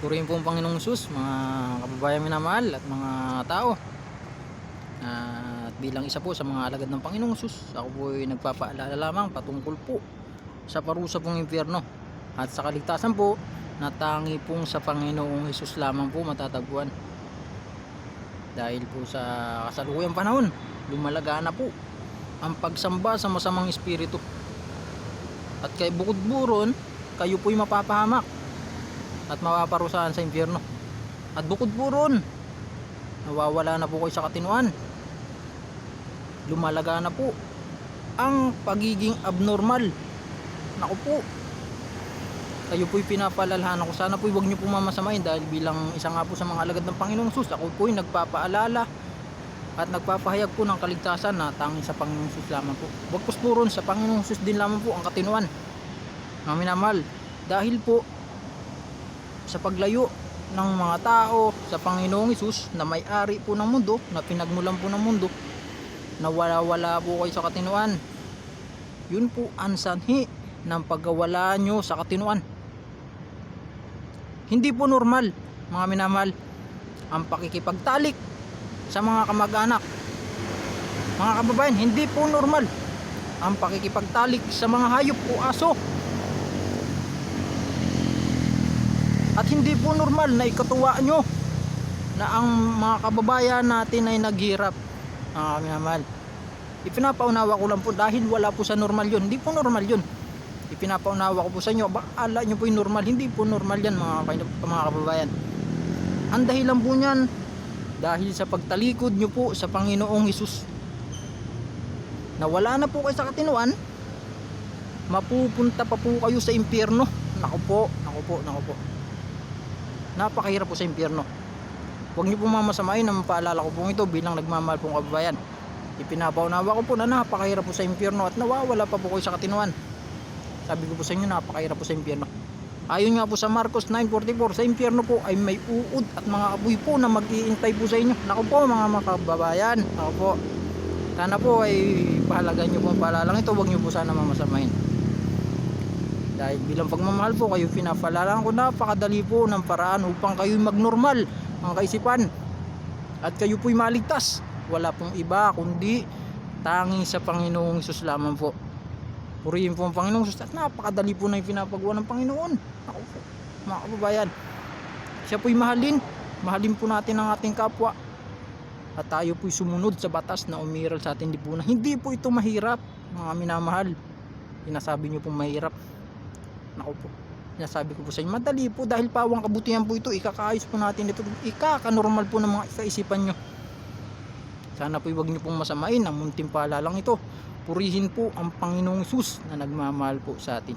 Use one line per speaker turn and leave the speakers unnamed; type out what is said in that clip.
Purihin po ang Panginoong Hesus, mga kababayan minamahal at mga tao. At bilang isa po sa mga alagad ng Panginoong Hesus, ako po ay nagpapaalala lamang patungkol po sa parusa pong impyerno at sa kaligtasan po na tangi pong sa Panginoong Hesus lamang po matatagpuan. Dahil po sa kasalukuyang panahon, lumalaga na po ang pagsamba sa masamang espiritu. At kay bukod buron, kayo po'y mapapahamak at mapaparusahan sa impyerno. At bukod po ron, nawawala na po kayo sa katinuan. Lumalaga na po ang pagiging abnormal. Naku po, kayo po'y pinapalalhan ako. Sana po'y huwag nyo po mamasamain, dahil bilang isa nga po sa mga alagad ng Panginoong Hesus, ako po'y nagpapaalala at nagpapahayag po ng kaligtasan na tanging sa Panginoong Hesus lamang po. Huwag po ron, sa Panginoong Hesus din lamang po ang katinuan. Mga minamahal, dahil po sa paglayo ng mga tao sa Panginoong Hesus na may-ari po ng mundo, na pinagmulan po ng mundo, na wala po kayo sa katinuan, yun po ang sanhi ng pagkawala nyo sa katinuan. Hindi po normal, mga minamahal, ang pakikipagtalik sa mga kamag-anak. Mga kababayan, hindi po normal ang pakikipagtalik sa mga hayop o aso. At hindi po normal na ikatuwa nyo na ang mga kababayan natin ay naghirap. Minamahal, ipinapaunawa ko lang po, dahil wala po sa normal yun. Hindi po normal yun. Ipinapaunawa ko po sa inyo, baala nyo po yung normal. Hindi po normal yan, mga kababayan. Ang dahilan po nyan, dahil sa pagtalikod nyo po sa Panginoong Hesus, na wala na po kayo sa katinuan, mapupunta pa po kayo sa impyerno. Naku po. Napakahirap po sa impyerno. Huwag niyo po mamasamain ang paalala ko po ito bilang nagmamahal pong kababayan. Ipinapaunawa ko po na napakahirap po sa impyerno at nawawala pa po kayo sa katinuan. Sabi ko po sa inyo, napakahirap po sa impyerno. Ayon nga po sa Marcos 9:44, sa impyerno po ay may uod at mga apoy po na mag-iintay po sa inyo. Naku po, mga kababayan, naku po. Sana po ay pahalagan niyo po ang paalalang ito. Huwag niyo po sana mamasamain. Dahil bilang pagmamahal po, kayo pinapalalaan ko, napakadali po ng paraan upang kayo'y magnormal ang kaisipan at kayo po'y maligtas. Wala pong iba kundi tanging sa Panginoong Hesus lamang po. Purihin po ang Panginoong Hesus, at napakadali po na yung pinapagawa ng Panginoon. Ako po, mga kababayan, siya po'y mahalin po natin ang ating kapwa, at tayo po'y sumunod sa batas na umiral sa ating lipunan. Hindi po ito mahirap, mga minamahal. Sinasabi nyo pong mahirap. Naku po, sinasabi ko po sa inyo, madali po, dahil pawang kabutihan po ito. Ikakaayos po natin ito, ikakanormal po ng mga kaisipan nyo. Sana po huwag nyo pong masamain ang munting paalalang ito. Purihin po ang Panginoong Hesus na nagmamahal po sa atin.